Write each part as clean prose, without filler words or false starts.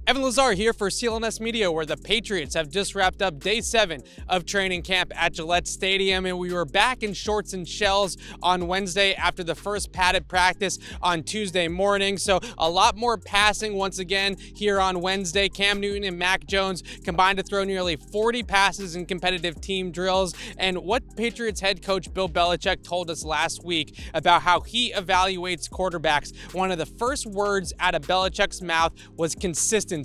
Evan Lazar here for CLNS Media, where the Patriots have just wrapped up day 7 of training camp at Gillette Stadium, and we were back in shorts and shells on Wednesday after the first padded practice on Tuesday morning. So a lot more passing once again here on Wednesday. Cam Newton and Mac Jones combined to throw nearly 40 passes in competitive team drills. And what Patriots head coach Bill Belichick told us last week about how he evaluates quarterbacks, one of the first words out of Belichick's mouth was consistency.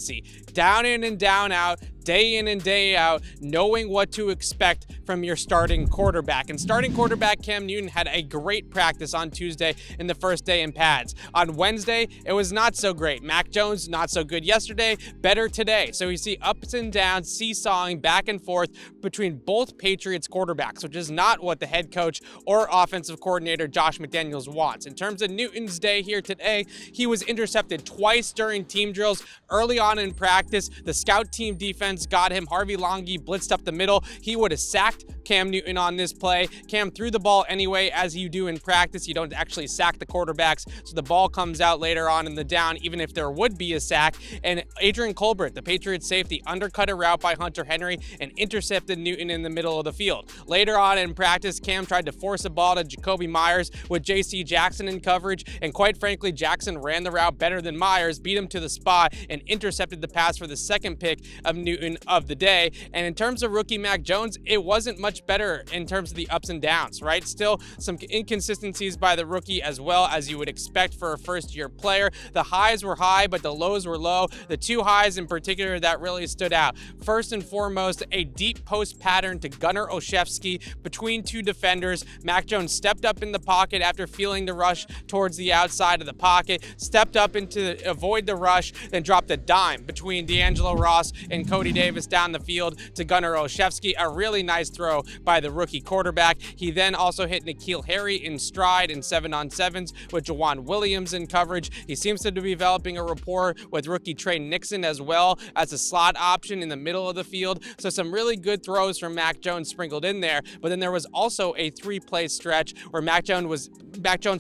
Down in and down out, day in and day out, knowing what to expect from your starting quarterback. And starting quarterback Cam Newton had a great practice on Tuesday in the first day in pads. On Wednesday, it was not so great. Mac Jones, not so good yesterday, better today. So you see ups and downs, seesawing back and forth between both Patriots quarterbacks, which is not what the head coach or offensive coordinator Josh McDaniels wants. In terms of Newton's day here today, he was intercepted twice during team drills. Early on in practice, the scout team defense got him. Harvey Longy blitzed up the middle. He would have sacked Cam Newton on this play. Cam threw the ball anyway, as you do in practice. You don't actually sack the quarterbacks, so the ball comes out later on in the down, even if there would be a sack. And Adrian Colbert, the Patriots safety, undercut a route by Hunter Henry and intercepted Newton in the middle of the field. Later on in practice, Cam tried to force a ball to Jacoby Myers with J.C. Jackson in coverage, and quite frankly, Jackson ran the route better than Myers, beat him to the spot, and intercepted the pass for the second pick of Newton of the day. And in terms of rookie Mac Jones, it wasn't much better in terms of the ups and downs, right? Still some inconsistencies by the rookie, as well as you would expect for a first-year player. The highs were high, but the lows were low. The two highs in particular that really stood out. First and foremost, a deep post pattern to Gunnar Olszewski between two defenders. Mac Jones stepped up in the pocket after feeling the rush towards the outside of the pocket, stepped up into avoid the rush, then dropped a dime between D'Angelo Ross and Cody Davis down the field to Gunnar Olszewski. A really nice throw by the rookie quarterback. He then also hit N'Keal Harry in stride in 7-on-7s with Jawan Williams in coverage. He seems to be developing a rapport with rookie Trey Nixon as well as a slot option in the middle of the field. So some really good throws from Mac Jones sprinkled in there. But then there was also a 3-play stretch where Mac Jones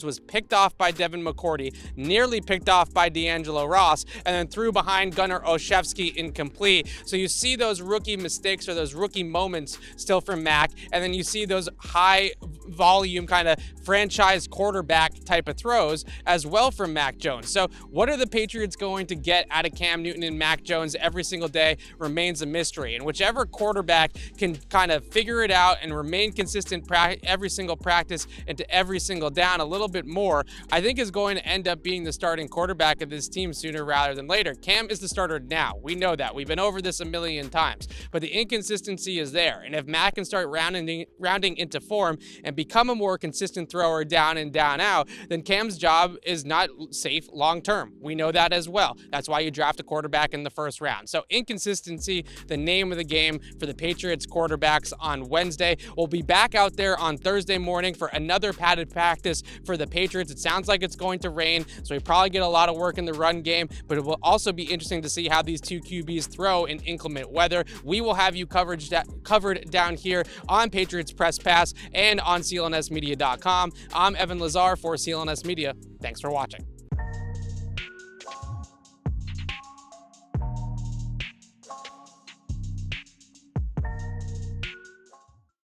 was picked off by Devin McCourty, nearly picked off by D'Angelo Ross, and then threw behind Gunnar Olszewski incomplete. So you see those rookie mistakes or those rookie moments still from Mac, and then you see those high volume kind of franchise quarterback type of throws as well from Mac Jones. So what are the Patriots going to get out of Cam Newton and Mac Jones every single day remains a mystery. And whichever quarterback can kind of figure it out and remain consistent every single practice into every single down a little bit more, I think is going to end up being the starting quarterback of this team sooner rather than later. Cam is the starter now. We know that. We've been over this a million times. But the inconsistency is there. And if Mac can start rounding into form and become a more consistent thrower down and down out, then Cam's job is not safe long term. We know that as well. That's why you draft a quarterback in the first round. So inconsistency, the name of the game for the Patriots quarterbacks on Wednesday. We'll be back out there on Thursday morning for another padded practice for the Patriots. It sounds like it's going to rain, so we probably get a lot of work in the run game, but it will also be interesting to see how these two QBs throw in inclement weather. We will have you covered down here on Patriots Press Pass and on CLNSmedia.com. I'm Evan Lazar for CLNS Media. Thanks for watching.